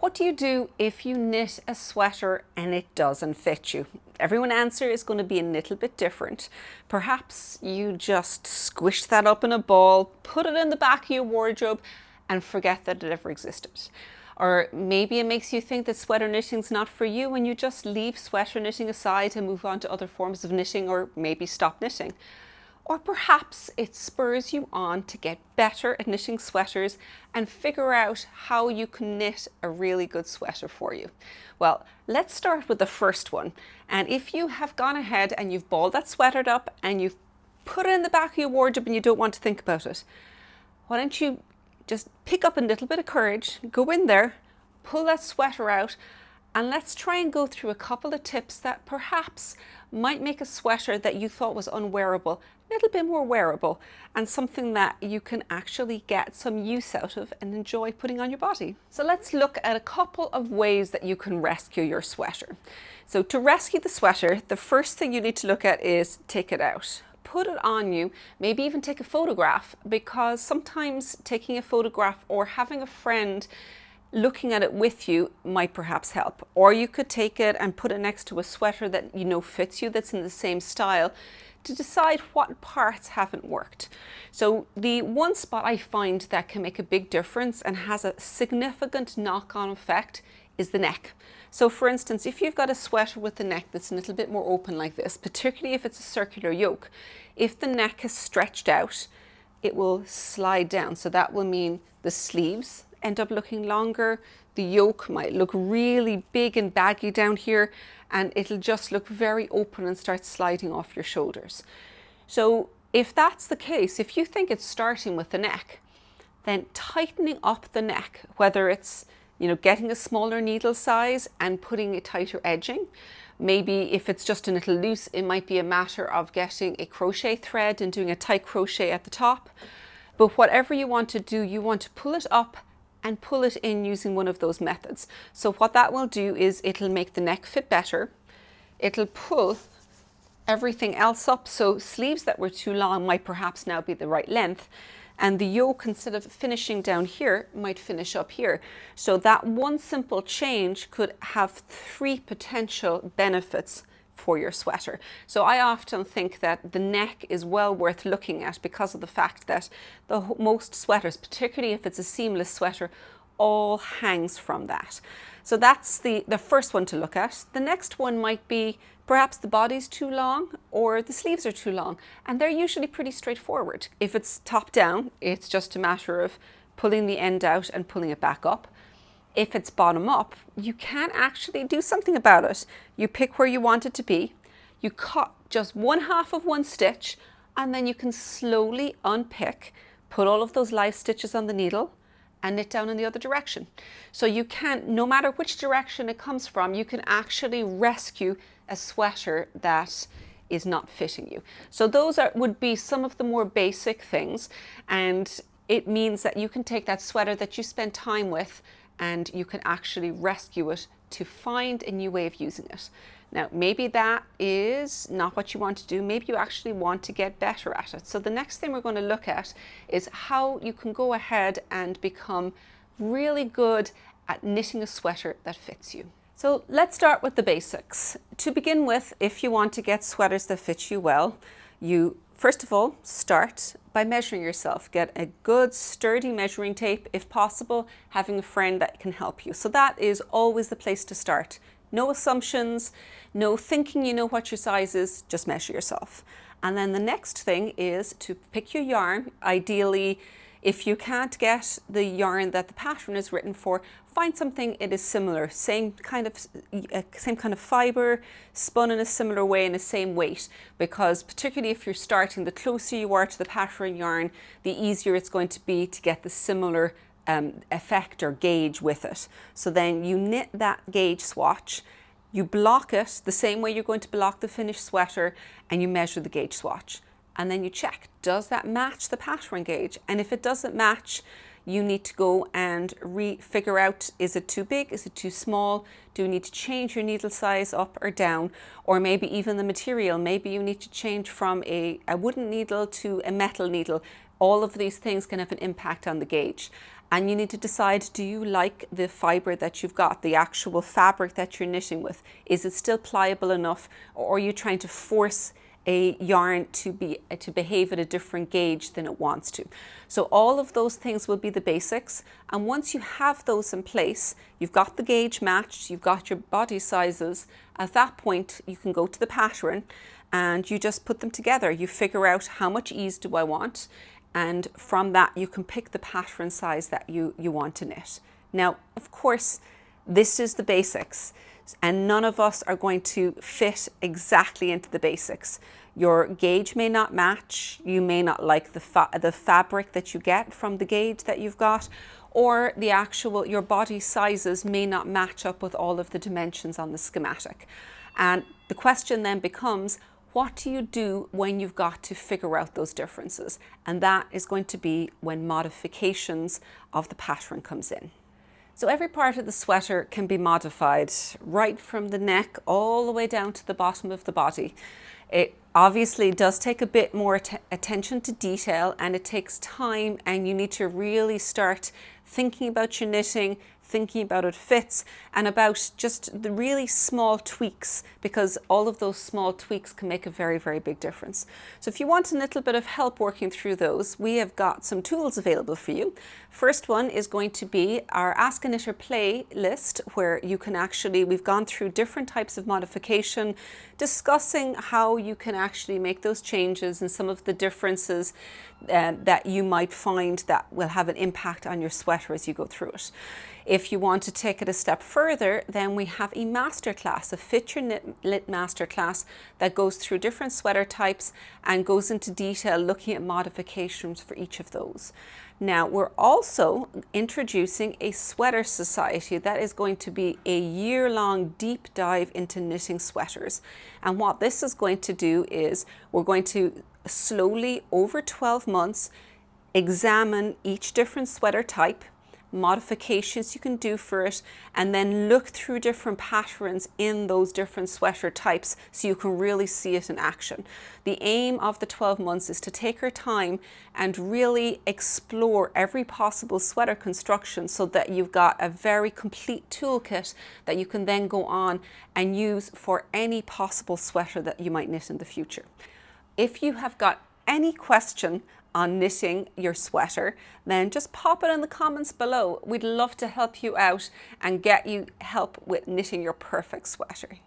What do you do if you knit a sweater and it doesn't fit you? Everyone's answer is going to be a little bit different. Perhaps you just squish that up in a ball, put it in the back of your wardrobe and forget that it ever existed. Or maybe it makes you think that sweater knitting's not for you and you just leave sweater knitting aside and move on to other forms of knitting, or maybe stop knitting. Or perhaps it spurs you on to get better at knitting sweaters and figure out how you can knit a really good sweater for you. Well, let's start with the first one. And if you have gone ahead and you've balled that sweater up and you've put it in the back of your wardrobe and you don't want to think about it, why don't you just pick up a little bit of courage, go in there, pull that sweater out, and let's try and go through a couple of tips that perhaps might make a sweater that you thought was unwearable a little bit more wearable, and something that you can actually get some use out of and enjoy putting on your body. So let's look at a couple of ways that you can rescue your sweater. So to rescue the sweater, the first thing you need to look at is take it out. Put it on you, maybe even take a photograph, because sometimes taking a photograph or having a friend looking at it with you might perhaps help. Or you could take it and put it next to a sweater that you know fits you, that's in the same style, to decide what parts haven't worked. So the one spot I find that can make a big difference and has a significant knock-on effect is the neck. So for instance, if you've got a sweater with the neck that's a little bit more open like this, particularly if it's a circular yoke, if the neck is stretched out, it will slide down. So that will mean the sleeves end up looking longer, the yoke might look really big and baggy down here, and it'll just look very open and start sliding off your shoulders. So if that's the case, if you think it's starting with the neck, then tightening up the neck, whether it's getting a smaller needle size and putting a tighter edging. Maybe if it's just a little loose, it might be a matter of getting a crochet thread and doing a tight crochet at the top. But whatever you want to do, you want to pull it up and pull it in using one of those methods. So what that will do is it'll make the neck fit better. It'll pull everything else up. So sleeves that were too long might perhaps now be the right length. And the yoke, instead of finishing down here, might finish up here. So that one simple change could have 3 potential benefits for your sweater. So I often think that the neck is well worth looking at because of the fact that most sweaters, particularly if it's a seamless sweater, all hangs from that. So that's the first one to look at. The next one might be perhaps the body's too long or the sleeves are too long, and they're usually pretty straightforward. If it's top down, it's just a matter of pulling the end out and pulling it back up. If it's bottom up, you can actually do something about it. You pick where you want it to be, you cut just 1/2 of one stitch, and then you can slowly unpick, put all of those live stitches on the needle, and knit down in the other direction. So you can, no matter which direction it comes from, you can actually rescue a sweater that is not fitting you. So those would be some of the more basic things, and it means that you can take that sweater that you spend time with and you can actually rescue it to find a new way of using it. Now, maybe that is not what you want to do. Maybe you actually want to get better at it. So the next thing we're going to look at is how you can go ahead and become really good at knitting a sweater that fits you. So let's start with the basics. To begin with, if you want to get sweaters that fit you well, you first of all start by measuring yourself. Get a good sturdy measuring tape, if possible, having a friend that can help you. So that is always the place to start. No assumptions, no thinking you know what your size is, just measure yourself. And then the next thing is to pick your yarn. Ideally, if you can't get the yarn that the pattern is written for, find something it is similar, same kind of fiber, spun in a similar way and the same weight, because particularly if you're starting, the closer you are to the pattern yarn, the easier it's going to be to get the similar effect or gauge with it. So then you knit that gauge swatch, you block it the same way you're going to block the finished sweater, and you measure the gauge swatch. And then you check, does that match the pattern gauge? And if it doesn't match, you need to go and figure out, is it too big? Is it too small? Do you need to change your needle size up or down? Or maybe even the material. Maybe you need to change from a wooden needle to a metal needle. All of these things can have an impact on the gauge. And you need to decide, do you like the fibre that you've got, the actual fabric that you're knitting with? Is it still pliable enough, or are you trying to force a yarn to behave at a different gauge than it wants to? So all of those things will be the basics, and once you have those in place, you've got the gauge matched, you've got your body sizes. At that point you can go to the pattern and you just put them together. You figure out, how much ease do I want? And from that you can pick the pattern size that you want to knit. Now, of course, this is the basics, and none of us are going to fit exactly into the basics. Your gauge may not match, you may not like the fabric that you get from the gauge that you've got, or your body sizes may not match up with all of the dimensions on the schematic. And the question then becomes, what do you do when you've got to figure out those differences? And that is going to be when modifications of the pattern comes in. So every part of the sweater can be modified, right from the neck all the way down to the bottom of the body. It obviously does take a bit more attention to detail, and it takes time, and you need to really start thinking about your knitting, thinking about it fits, and about just the really small tweaks, because all of those small tweaks can make a very, very big difference. So if you want a little bit of help working through those, we have got some tools available for you. First one is going to be our Ask a Knitter playlist, where you can we've gone through different types of modification, discussing how you can actually make those changes and some of the differences that you might find that will have an impact on your sweater as you go through it. If you want to take it a step further, then we have a masterclass, a Fit Your Knit masterclass, that goes through different sweater types and goes into detail looking at modifications for each of those. Now, we're also introducing a sweater society that is going to be a year-long deep dive into knitting sweaters. And what this is going to do is, we're going to slowly, over 12 months, examine each different sweater type, modifications you can do for it, and then look through different patterns in those different sweater types so you can really see it in action. The aim of the 12 months is to take our time and really explore every possible sweater construction, so that you've got a very complete toolkit that you can then go on and use for any possible sweater that you might knit in the future. If you have got any question on knitting your sweater, then just pop it in the comments below. We'd love to help you out and get you help with knitting your perfect sweater.